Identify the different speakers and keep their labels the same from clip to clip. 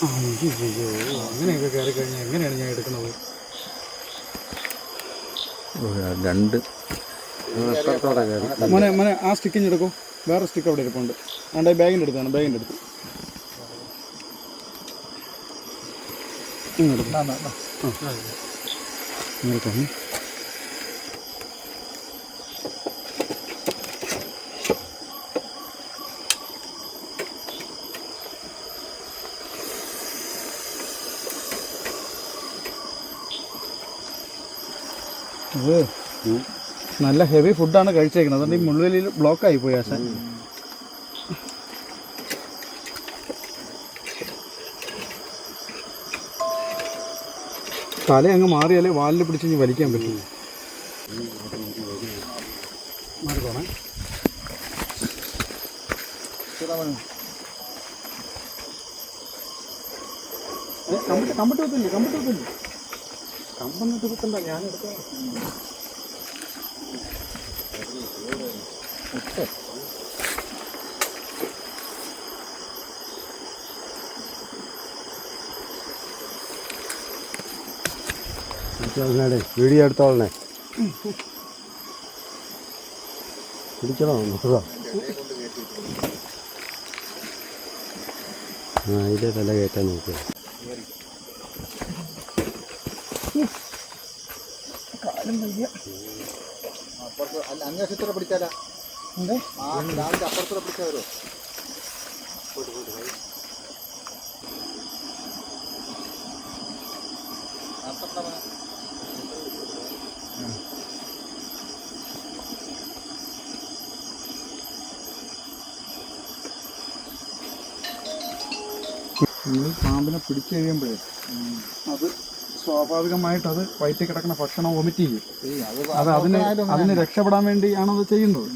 Speaker 1: അങ്ങനെയൊക്കെ കയറി കഴിഞ്ഞാൽ എങ്ങനെയാണ് ഞാൻ എടുക്കുന്നത്? മോനെ മോനെ ആ സ്റ്റിക്കിങ് എടുക്കും. വേറെ സ്റ്റിക്ക് അവിടെ ഇരിപ്പുണ്ട്. വേണ്ട ബാഗിൻ്റെ അടുത്താണ്. ബാഗിൻ്റെ അടുത്ത് ഇങ്ങോട്ട് അത് നല്ല ഹെവി ഫുഡാണ് കഴിച്ചേക്കുന്നത്. അതുകൊണ്ട് ഈ മുള്ളുവലിയിൽ ബ്ലോക്കായി പോയി ആശാൻ. തല അങ്ങ് മാറിയാലേ വാലിൽ പിടിച്ച് വലിക്കാൻ പറ്റും. മാറിക്കോണേ. കമ്പിട്ട് കുത്തില്ലേ? കമ്പൊന്നിട്ട് കുത്തണ്ട, ഞാനെടുക്കാം.
Speaker 2: വീഡിയോ എടുത്തോളണേ. പിടിക്കണോ? നോക്കുക. ഇതിൻ്റെ തല കയറ്റാൻ നോക്കുക.
Speaker 3: അങ്ങേശത്തോടെ പിടിച്ചാലാ അപ്പുറത്തോടെ പിടിച്ചാൽ വരുമോ?
Speaker 1: നിങ്ങൾ പാമ്പിനെ പിടിച്ചു കഴിയുമ്പോഴേ അത് സ്വാഭാവികമായിട്ടത് വയറ്റിൽ കിടക്കുന്ന ഭക്ഷണം വൊമിറ്റ് ചെയ്യും. അത് അതിന് രക്ഷപ്പെടാൻ വേണ്ടിയാണത് ചെയ്യുന്നത്.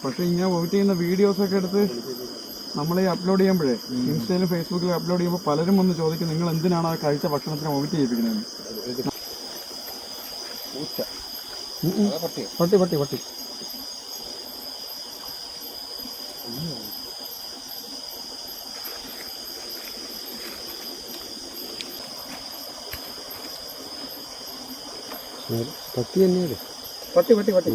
Speaker 1: പക്ഷേ ഇങ്ങനെ വോമിറ്റ് ചെയ്യുന്ന വീഡിയോസൊക്കെ എടുത്ത് നമ്മളീ അപ്ലോഡ് ചെയ്യുമ്പോഴേ ഇൻസ്റ്റയിലും ഫേസ്ബുക്കിലും അപ്ലോഡ് ചെയ്യുമ്പോൾ പലരും വന്ന് ചോദിക്കും, നിങ്ങൾ എന്തിനാണ് ആ കഴിച്ച ഭക്ഷണത്തിനെ വോമിറ്റ് ചെയ്യിപ്പിക്കുന്നത്? പട്ടി പട്ടി പട്ടി
Speaker 2: പട്ടി തന്നെയല്ലേ?
Speaker 1: പട്ടി പട്ടി പട്ടി